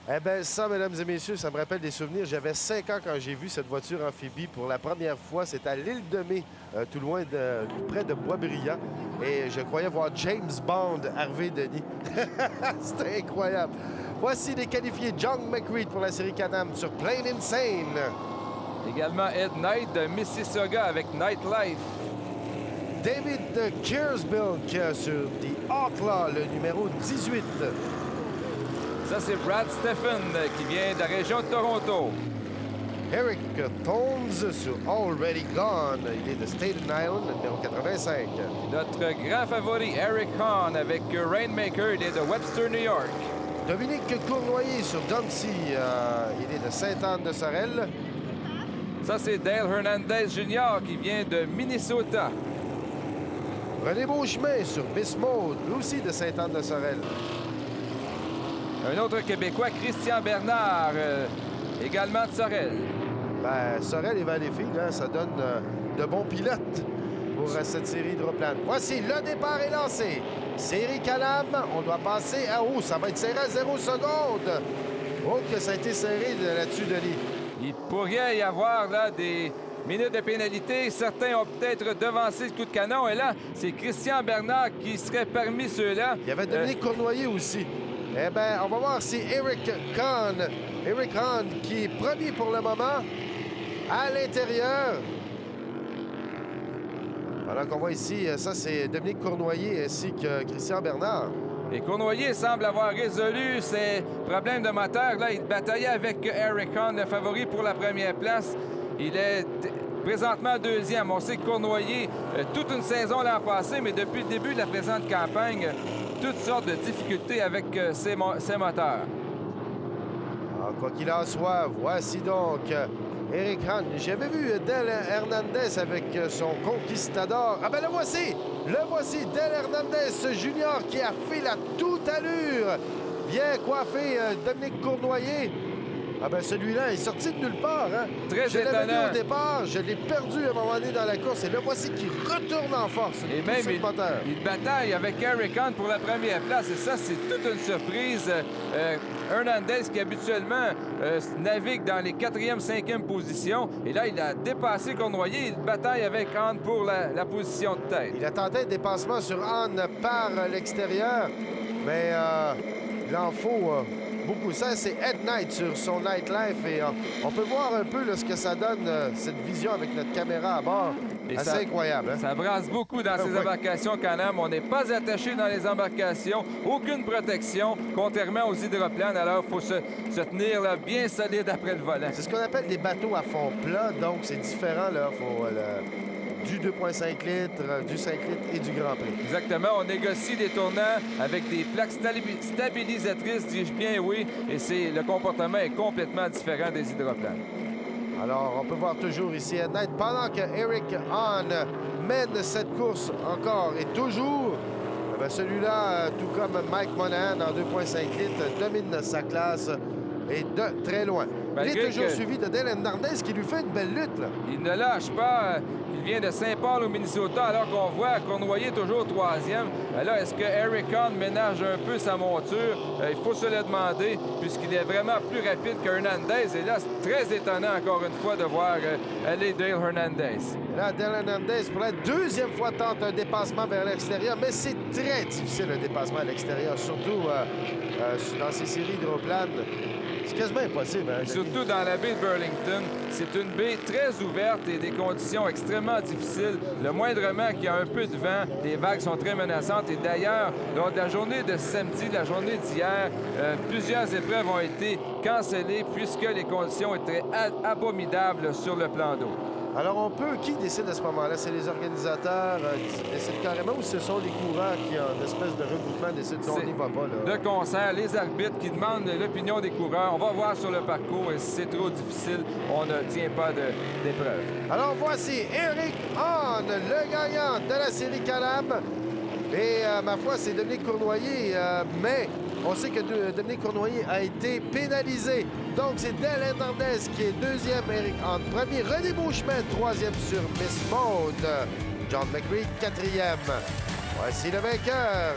Eh bien, ça, mesdames et messieurs, ça me rappelle des souvenirs. J'avais 5 ans quand j'ai vu cette voiture amphibie pour la première fois. C'était à l'île de Mai, tout loin près de Boisbriand. Et je croyais voir James Bond, Harvey Denis. C'était incroyable. Voici les qualifiés John McReed pour la série Can-Am sur Plain Insane. Également Ed Knight de Mississauga avec Nightlife. David Kersbilk sur The Outlaw, le numéro 18. Ça, c'est Brad Stephen qui vient de la région de Toronto. Eric Tones sur Already Gone. Il est de Staten Island, le numéro 85. Notre grand favori, Eric Hahn avec Rainmaker. Il est de Webster, New York. Dominique Cournoyer sur Dumpsy. Il est de Sainte-Anne-de-Sorel. Ça, c'est Dale Hernandez Jr. qui vient de Minnesota. René Beauchemin sur Miss Maude, lui aussi de Sainte-Anne-de-Sorel. Un autre Québécois, Christian Bernard, également de Sorel. Ben, Sorel et Valleyfield, hein, ça donne de bons pilotes pour cette série hydroplane. Voici, le départ est lancé. Série Can-Am, on doit passer à haut. Ça va être serré à 0 secondes. Oh, que ça a été serré là-dessus, Denis. Il pourrait y avoir là des minutes de pénalité. Certains ont peut-être devancé le coup de canon. Et là, c'est Christian Bernard qui serait parmi ceux-là. Il y avait Dominique Cournoyer aussi. Eh bien, on va voir si Eric Hahn, qui est premier pour le moment, à l'intérieur. Voilà qu'on voit ici, ça c'est Dominique Cournoyer ainsi que Christian Bernard. Et Cournoyer semble avoir résolu ses problèmes de moteur. Là, il bataillait avec Eric Hahn, le favori pour la première place. Il est présentement deuxième. On sait que Cournoyer, toute une saison l'an passé, mais depuis le début de la présente campagne, toutes sortes de difficultés avec ses moteurs. Ah, quoi qu'il en soit, voici donc Eric Hahn. J'avais vu Dale Hernandez avec son Conquistador. Ah ben le voici, Dale Hernandez Junior qui a fait la toute allure. Vient coiffer Dominique Cournoyer. Ah ben celui-là est sorti de nulle part. Hein? Très je l'avais vu étonnant. au départ, je l'ai perdu à un moment donné dans la course. Et le voici qui retourne en force. Et même, il bataille avec Eric Hahn pour la première place. Et ça, c'est toute une surprise. Hernandez, qui habituellement navigue dans les 4e, 5e positions. Et là, il a dépassé Cournoyer. Il bataille avec Hahn pour la position de tête. Il a tenté un dépassement sur Hahn par l'extérieur. Mais il en faut... beaucoup. Ça, c'est Ed Knight sur son Nightlife. Et on peut voir un peu là, ce que ça donne, cette vision avec notre caméra à bord. Et assez incroyable. Hein? Ça brasse beaucoup dans ces embarcations Can-Am. On n'est pas attaché dans les embarcations. Aucune protection, contrairement aux hydroplanes. Alors, il faut se tenir là, bien solide après le volant. C'est ce qu'on appelle des bateaux à fond plat. Donc, c'est différent. Là. Faut du 2,5 litres, du 5 litres et du Grand Prix. Exactement. On négocie des tournants avec des plaques stabilisatrices, dis-je bien, oui. Et le comportement est complètement différent des hydroplanes. Alors, on peut voir toujours ici Ed Knight, pendant que Eric Hahn mène cette course encore et toujours. Celui-là, tout comme Mike Monahan en 2,5 litres, domine sa classe et de très loin. Il est toujours suivi de Dale Hernandez qui lui fait une belle lutte. Là. Il ne lâche pas. Il vient de Saint-Paul au Minnesota, alors qu'on voit Cournoyer toujours 3e. Là, est-ce que Eric Hahn ménage un peu sa monture? Il faut se le demander, puisqu'il est vraiment plus rapide que Hernandez. Et là, c'est très étonnant, encore une fois, de voir aller Dale Hernandez. Et là, Dale Hernandez, pour la deuxième fois, tente un dépassement vers l'extérieur, mais c'est très difficile, un dépassement à l'extérieur, surtout dans ces séries hydroplanes. C'est quasiment impossible. Hein, surtout dans la baie de Burlington. C'est une baie très ouverte et des conditions extrêmement difficiles. Le moindrement qu'il y a un peu de vent, les vagues sont très menaçantes. Et d'ailleurs, lors de la journée de samedi, la journée d'hier, plusieurs épreuves ont été cancellées puisque les conditions étaient abominables sur le plan d'eau. Alors, on peut... Qui décide à ce moment-là? C'est les organisateurs qui décident carrément ou ce sont les coureurs qui, en espèce de regroupement, décident qu'on n'y va pas? Là? De concert, les arbitres qui demandent l'opinion des coureurs. On va voir sur le parcours et si c'est trop difficile, on ne tient pas d'épreuve. Alors, voici Eric Hahn, le gagnant de la série Can-Am. Et, ma foi, c'est Dominique Cournoyer, mais... On sait que Dominique Cournoyer a été pénalisé. Donc, c'est Dale Hernandez qui est deuxième, Eric Hahn premier, René Beauchemin troisième sur Miss Maude, John McReed quatrième. Voici le vainqueur,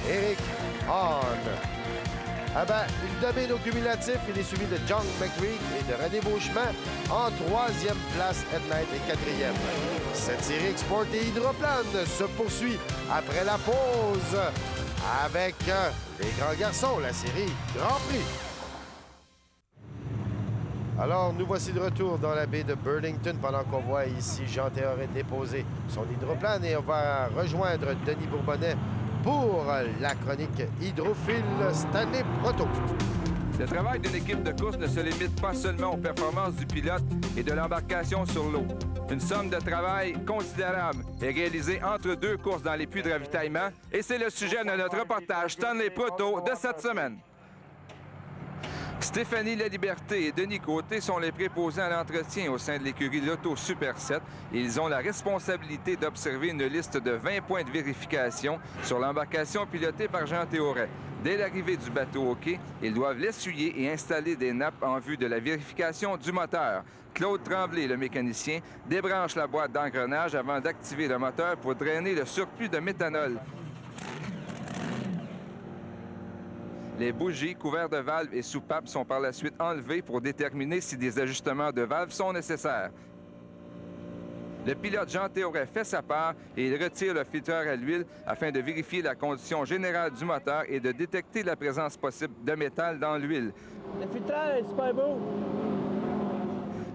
Eric Hahn. Ah ben, il domine au cumulatif. Il est suivi de John McRae et de René Beauchemin en 3e place. Ed Knight est 4e. Cette série Export et Hydroplane se poursuit après la pause avec les grands garçons, la série Grand Prix. Alors, nous voici de retour dans la baie de Burlington pendant qu'on voit ici Jean Théoret déposer son hydroplane et on va rejoindre Denis Bourbonnais pour la chronique hydrophile Stanley Proto. Le travail d'une équipe de course ne se limite pas seulement aux performances du pilote et de l'embarcation sur l'eau. Une somme de travail considérable est réalisée entre 2 courses dans les puits de ravitaillement et c'est le sujet de notre reportage Stanley Proto de cette semaine. Stéphanie Laliberté et Denis Côté sont les préposés à l'entretien au sein de l'écurie Lotto Super 7 et ils ont la responsabilité d'observer une liste de 20 points de vérification sur l'embarcation pilotée par Jean Théoret. Dès l'arrivée du bateau au quai, ils doivent l'essuyer et installer des nappes en vue de la vérification du moteur. Claude Tremblay, le mécanicien, débranche la boîte d'engrenage avant d'activer le moteur pour drainer le surplus de méthanol. Les bougies, couverts de valves et soupapes sont par la suite enlevées pour déterminer si des ajustements de valves sont nécessaires. Le pilote Jean Théoret fait sa part et il retire le filtreur à l'huile afin de vérifier la condition générale du moteur et de détecter la présence possible de métal dans l'huile. Le filtreur est super beau.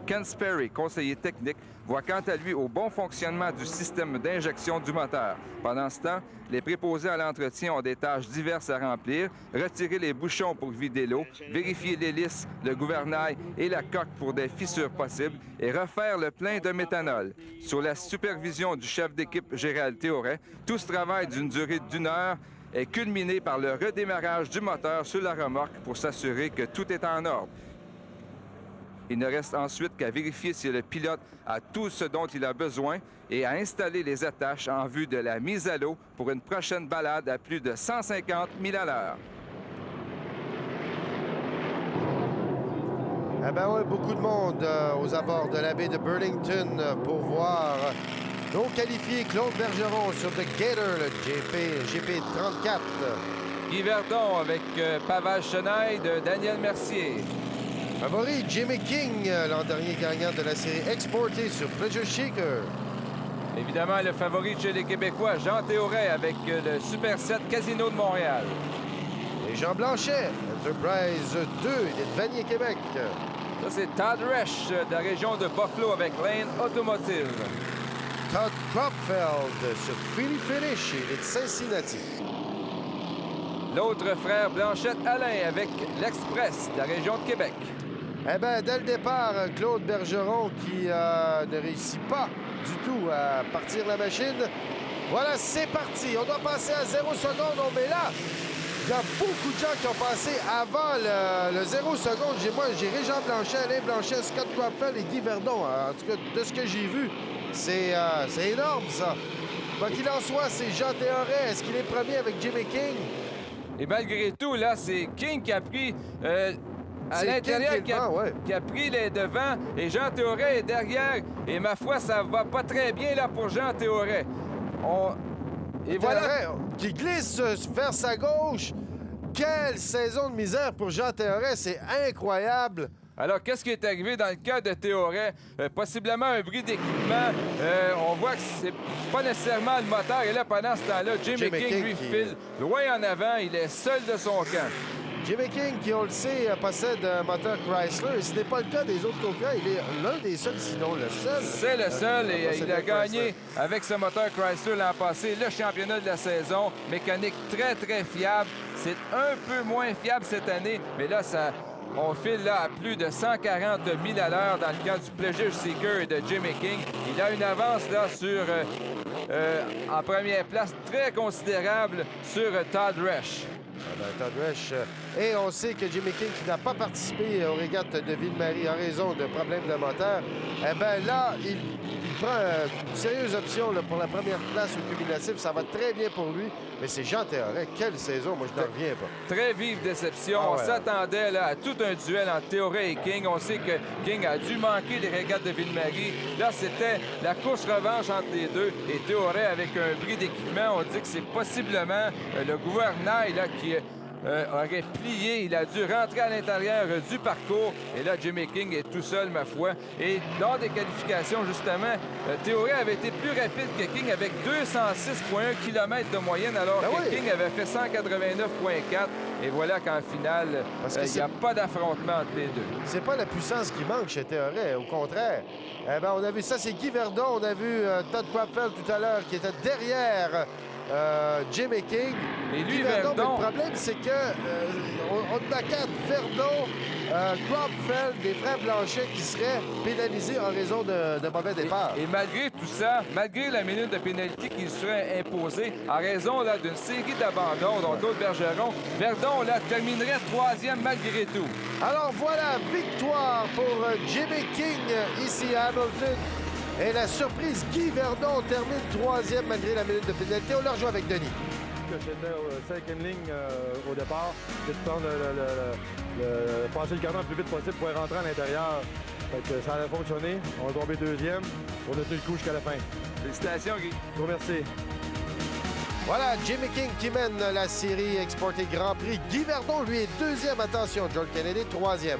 Ken Sperry, conseiller technique, voit quant à lui au bon fonctionnement du système d'injection du moteur. Pendant ce temps, les préposés à l'entretien ont des tâches diverses à remplir, retirer les bouchons pour vider l'eau, vérifier l'hélice, le gouvernail et la coque pour des fissures possibles et refaire le plein de méthanol. Sous la supervision du chef d'équipe Gérald Théoret, tout ce travail d'une durée d'1 heure est culminé par le redémarrage du moteur sur la remorque pour s'assurer que tout est en ordre. Il ne reste ensuite qu'à vérifier si le pilote a tout ce dont il a besoin et à installer les attaches en vue de la mise à l'eau pour une prochaine balade à plus de 150 000 à l'heure. Eh bien oui, beaucoup de monde aux abords de la baie de Burlington pour voir nos qualifiés Claude Bergeron sur The Gator, le GP34. Guy Verdon avec Pavage Chenaille de Daniel Mercier. Favori, Jimmy King, l'an dernier gagnant de la série Exportée sur Pleasure Shaker. Évidemment, le favori chez les Québécois, Jean Théoret avec le Super 7 Casino de Montréal. Et Jean Blanchet, Enterprise 2, il est de Vanier, Québec. Ça, c'est Todd Resch de la région de Buffalo avec Lane Automotive. Todd Kropfeld sur Philly Finish, il est de Cincinnati. L'autre frère Blanchette Alain avec l'Express de la région de Québec. Eh bien, dès le départ, Claude Bergeron qui ne réussit pas du tout à partir la machine. Voilà, c'est parti. On doit passer à 0 secondes. On met là. Il y a beaucoup de gens qui ont passé avant le 0 secondes. Moi, j'ai Régent Blanchet, Alain Blanchet, Scott Kropfeld et Guy Verdon. En tout cas, de ce que j'ai vu, c'est énorme, ça. Quoi qu'il en soit, c'est Jean Théoret. Est-ce qu'il est premier avec Jimmy King? Et malgré tout, là, c'est King qui a pris à l'intérieur, qui a pris les devants, et Jean Théoret est derrière. Et ma foi, ça va pas très bien là pour Jean Théoret. Et voilà. Qui glisse vers sa gauche. Quelle saison de misère pour Jean Théoret, c'est incroyable. Alors, qu'est-ce qui est arrivé dans le cas de Théoret? Possiblement un bris d'équipement. On voit que c'est pas nécessairement le moteur. Et là, pendant ce temps-là, Jimmy King lui file loin en avant. Il est seul de son camp. Jimmy King, qui, on le sait, possède un moteur Chrysler. Et ce n'est pas le cas des autres concurrents. Il est l'un des seuls, sinon le seul. C'est le seul. Et il a gagné avec ce moteur Chrysler l'an passé le championnat de la saison. Mécanique très, très fiable. C'est un peu moins fiable cette année. Mais là, on file là à plus de 140 000 à l'heure dans le cas du Pleasure Seeker et de Jimmy King. Il a une avance là sur, en première place très considérable sur Todd Resch. Todd Resch. Et on sait que Jimmy King, qui n'a pas participé aux régates de Ville-Marie en raison de problèmes de moteur, eh bien là, il prend une sérieuse option là, pour la première place au cumulatif. Ça va très bien pour lui. Mais c'est Jean Théoret. Quelle saison, moi, je n'en reviens pas. Très vive déception. On s'attendait là à tout un duel entre Théoret et King. On sait que King a dû manquer les régates de Ville-Marie. Là, c'était la course-revanche entre les deux. Et Théoret, avec un bris d'équipement, on dit que c'est possiblement le gouvernail là, qui aurait plié. Il a dû rentrer à l'intérieur du parcours. Et là, Jimmy King est tout seul, ma foi. Et lors des qualifications, justement, Théoret avait été plus rapide que King avec 206,1 km de moyenne, alors que King avait fait 189,4. Et voilà qu'en finale, il n'y a pas d'affrontement entre les deux. C'est pas la puissance qui manque chez Théoret, au contraire. On a vu ça, c'est Guy Verdon. On a vu Todd Quapfel tout à l'heure qui était derrière Jimmy King. Et lui, Verdon, Verdon... le problème, c'est que on a 4 Verdon, Quapfel, des frères Blanchet qui seraient pénalisés en raison de mauvais départ. Et malgré tout ça, malgré la minute de pénalité qui serait imposée, en raison d'une série d'abandons, dont Claude Bergeron, Verdon là, terminerait 3e malgré tout. Alors voilà, victoire pour Jimmy King ici à Hamilton. Et la surprise, Guy Verdon termine 3e malgré la minute de pénalité. On le rejoint avec Denis. J'étais au 5e ligne au départ. J'ai de prendre passer le canon le plus vite possible pour rentrer à l'intérieur. Ça a fonctionné. On est tombé 2e. On a tenu le coup jusqu'à la fin. Félicitations, Guy. Je vous remercie. Voilà, Jimmy King qui mène la série Exporté Grand Prix. Guy Verdon, lui, est 2e. Attention, George Kennedy, 3e.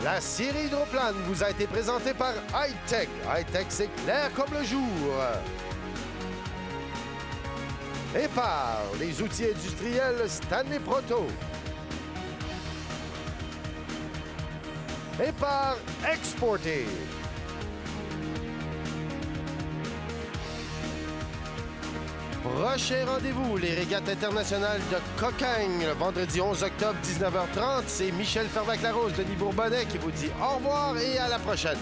La série Hydroplane vous a été présentée par Hi-Tech. Hi-Tech, c'est clair comme le jour. Et par les outils industriels Stanley Proto. Et par Exporté. Prochain rendez-vous, les régates internationales de Cocagne, le vendredi 11 octobre, 19h30. C'est Michel Fervac-Larose, Denis Bourbonnais qui vous dit au revoir et à la prochaine.